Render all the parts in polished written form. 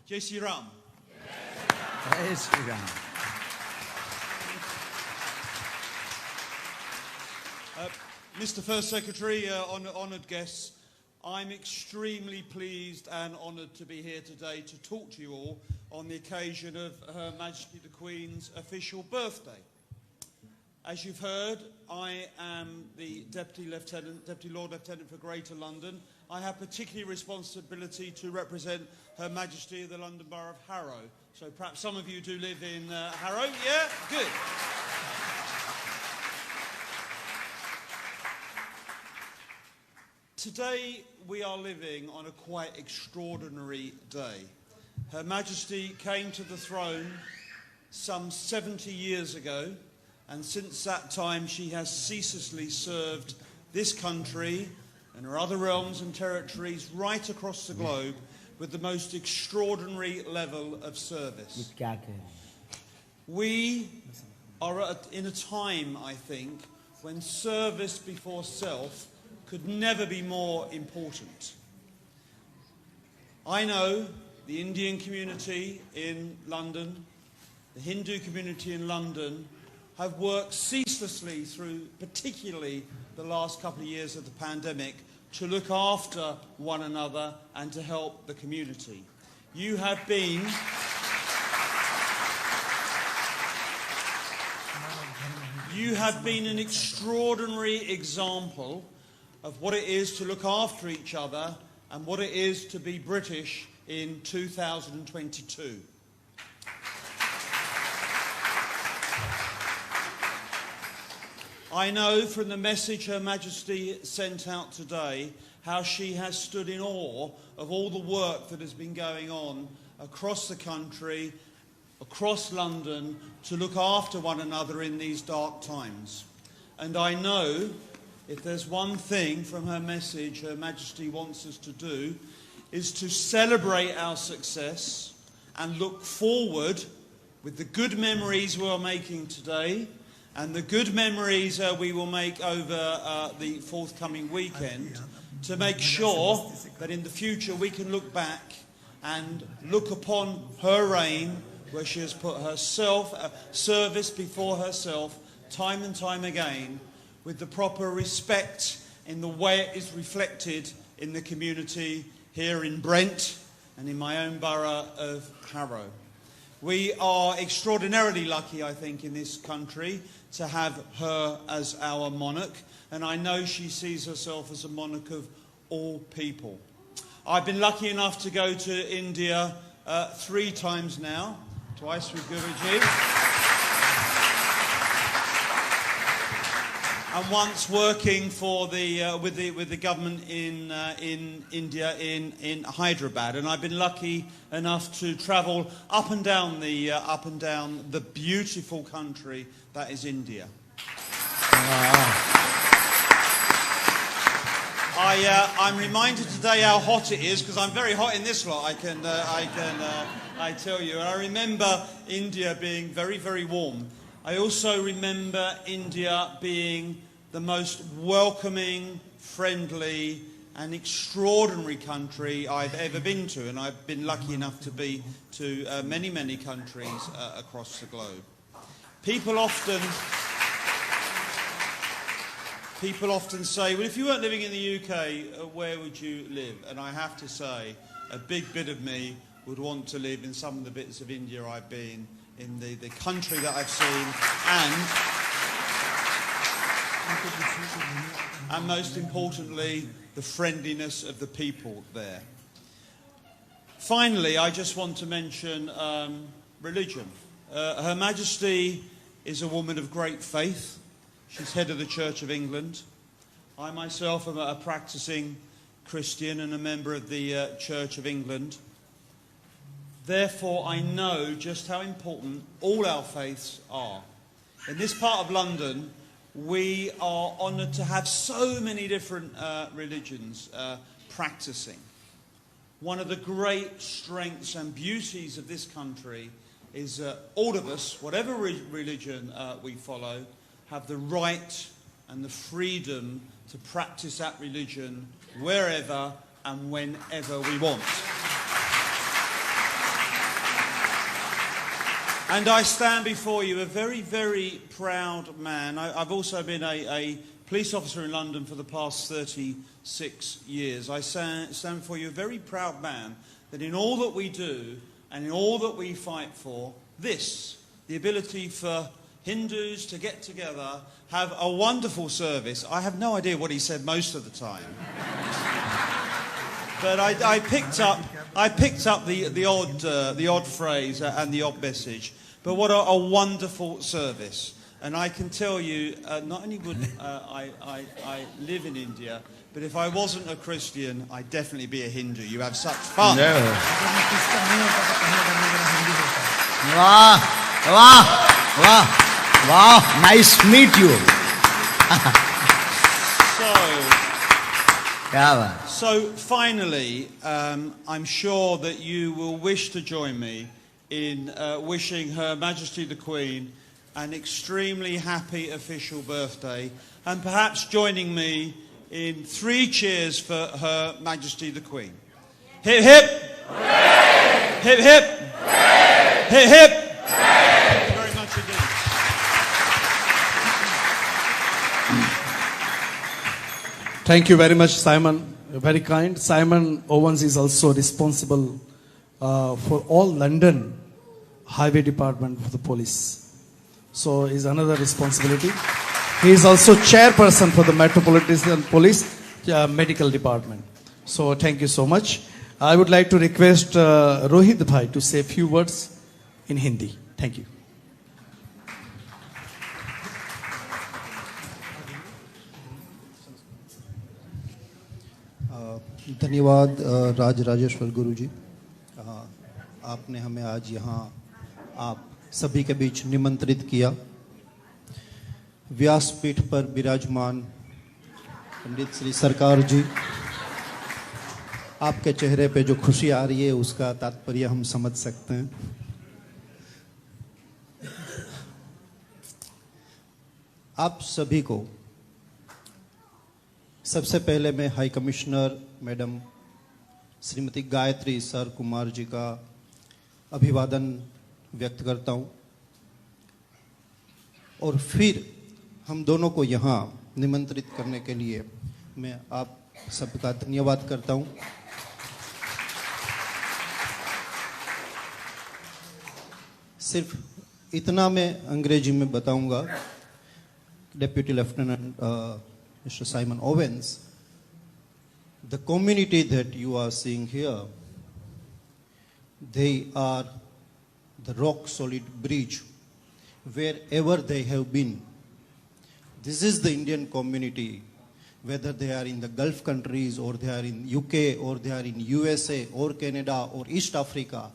Jai Shri Ram. Jai Shri Ram. Mr. First Secretary, honoured guests, I'm extremely pleased and honoured to be here today to talk to you all on the occasion of Her Majesty the Queen's official birthday. As you've heard, I am the Deputy Lord Lieutenant for Greater London. I have particular responsibility to represent Her Majesty of the London Borough of Harrow. So perhaps some of you do live in Harrow. Yeah? Good. Today we are living on a quite extraordinary day. Her Majesty came to the throne some 70 years ago, and since that time she has ceaselessly served this country and her other realms and territories right across the globe with the most extraordinary level of service. We are in a time, I think, when service before self could never be more important. I know the Indian community in London, the Hindu community in London, have worked ceaselessly through particularly the last couple of years of the pandemic to look after one another and to help the community. You have been an extraordinary example of what it is to look after each other and what it is to be British in 2022. I know from the message Her Majesty sent out today how she has stood in awe of all the work that has been going on across the country, across London, to look after one another in these dark times. And I know if there's one thing from her message Her Majesty wants us to do, is to celebrate our success and look forward with the good memories we're making today and the good memories we will make over the forthcoming weekend, to make sure that in the future we can look back and look upon her reign, where she has put herself, service before herself, time and time again, with the proper respect in the way it is reflected in the community here in Brent and in my own borough of Harrow. We are extraordinarily lucky, I think, in this country to have her as our monarch, and I know she sees herself as a monarch of all people. I've been lucky enough to go to India 3 times now, twice with Guruji, and once working for the with the government in India in Hyderabad, and I've been lucky enough to travel up and down the beautiful country that is India. I'm reminded today how hot it is, because I'm very hot in this lot. I tell you. And I remember India being very, very warm. I also remember India being the most welcoming, friendly and extraordinary country I've ever been to, and I've been lucky enough to be to many, many countries across the globe. People often say, well, if you weren't living in the UK, where would you live? And I have to say, a big bit of me would want to live in some of the bits of India I've been, in the country that I've seen, and most importantly, the friendliness of the people there. Finally, I just want to mention religion. Her Majesty is a woman of great faith. She's head of the Church of England. I myself am a practicing Christian and a member of the Church of England. Therefore, I know just how important all our faiths are. In this part of London, we are honoured to have so many different religions practicing. One of the great strengths and beauties of this country is all of us, whatever religion we follow, have the right and the freedom to practice that religion wherever and whenever we want. And I stand before you a very, very proud man. I've also been a police officer in London for the past 36 years. I stand before you a very proud man that in all that we do and in all that we fight for, this, the ability for Hindus to get together, have a wonderful service. I have no idea what he said most of the time. But I picked up the odd phrase and the odd message. But what a wonderful service! And I can tell you, not only would I live in India, but if I wasn't a Christian, I'd definitely be a Hindu. You have such fun. No. Wow, wow, wow, wow! Nice to meet you. So finally, I'm sure that you will wish to join me in wishing Her Majesty the Queen an extremely happy official birthday, and perhaps joining me in 3 cheers for Her Majesty the Queen. Hip hip! Hooray! Hip hip! Hooray! Hip hip! Hooray! Thank you very much indeed. Thank you very much, Simon. Very kind. Simon Owens is also responsible for all London Highway Department for the police. So is another responsibility. He is also chairperson for the Metropolitan Police Medical Department. So thank you so much. I would like to request Rohit Bhai to say a few words in Hindi. Thank you. धन्यवाद राजेश्वर गुरु जी, आपने हमें आज यहाँ आप सभी के बीच निमंत्रित किया। व्यासपीठ पर विराजमान पंडित श्री सरकार जी, आपके चेहरे पे जो खुशी आ रही है उसका तात्पर्य हम समझ सकते हैं। आप सभी को सबसे पहले मैं high commissioner madam Shrimati Gayatri Issar Kumar ji का अभिवादन व्यक्त करता हूं, और फिर हम दोनों को यहाँ निमंत्रित करने के लिए मैं आप सबका धन्यवाद करता हूं। सिर्फ इतना मैं अंग्रेजी में बताऊंगा। Deputy lieutenant Mr. Simon Owens, the community that you are seeing here, they are the rock solid bridge wherever they have been. This is the Indian community, whether they are in the Gulf countries or they are in UK or they are in USA or Canada or East Africa.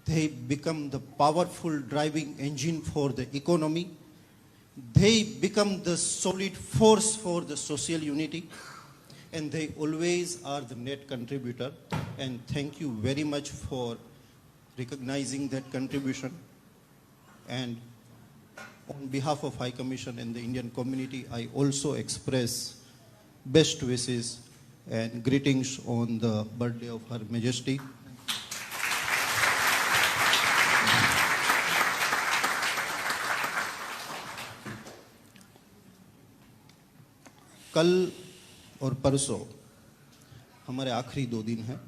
They become the powerful driving engine for the economy. They become the solid force for the social unity, and they always are the net contributor. And thank you very much for recognizing that contribution. And on behalf of High Commission and the Indian community, I also express best wishes and greetings on the birthday of Her Majesty. कल और परसों हमारे आखिरी 2 दिन हैं,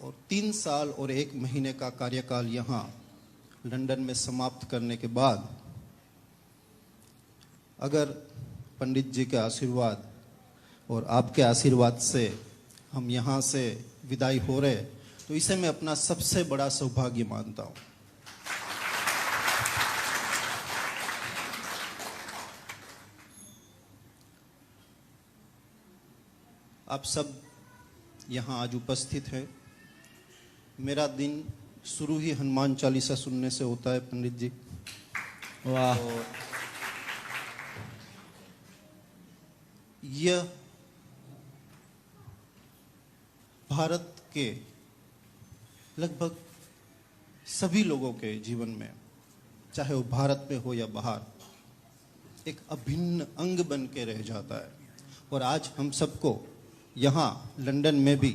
और 3 साल और 1 महीने का कार्यकाल यहाँ लंदन में समाप्त करने के बाद अगर पंडित जी के आशीर्वाद और आपके आशीर्वाद से हम यहाँ से विदाई हो रहे, तो इसे मैं अपना सबसे बड़ा सौभाग्य मानता हूँ। आप सब यहाँ आज उपस्थित हैं। मेरा दिन शुरू ही हनुमान चालीसा सुनने से होता है पंडित जी। वाह। तो यह भारत के लगभग सभी लोगों के जीवन में, चाहे वो भारत में हो या बाहर, एक अभिन्न अंग बन के रह जाता है। और आज हम सबको यहाँ लंदन में भी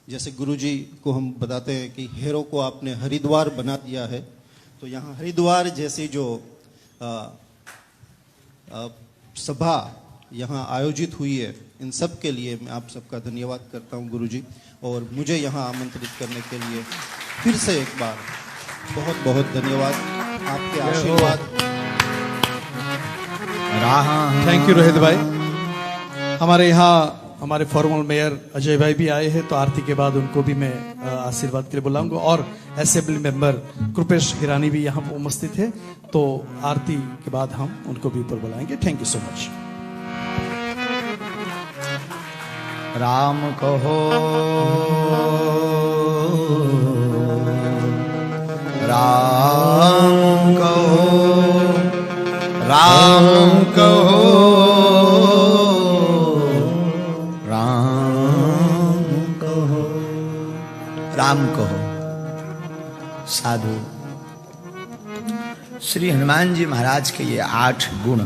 जैसे गुरुजी को हम बताते हैं कि हेरो को आपने हरिद्वार बना दिया है, तो यहाँ हरिद्वार जैसी जो सभा यहाँ आयोजित हुई है, इन सब के लिए मैं आप सबका धन्यवाद करता हूँ गुरुजी, और मुझे यहाँ आमंत्रित करने के लिए फिर से एक बार बहुत बहुत धन्यवाद, आपके आशीर्वाद। थैंक यू रोहित भाई। हमारे यहाँ हमारे फॉर्मल मेयर अजय भाई भी आए हैं, तो आरती के बाद उनको भी मैं आशीर्वाद के लिए बुलाऊंगा, और असेंबली मेंबर कृपेश हिरानी भी यहाँ उपस्थित है, तो आरती के बाद हम उनको भी ऊपर बुलाएंगे। Thank you so much. Ram कहो राम कहो राम कहो राम कहो राम कहो। साधु श्री हनुमान जी महाराज के ये 8 गुण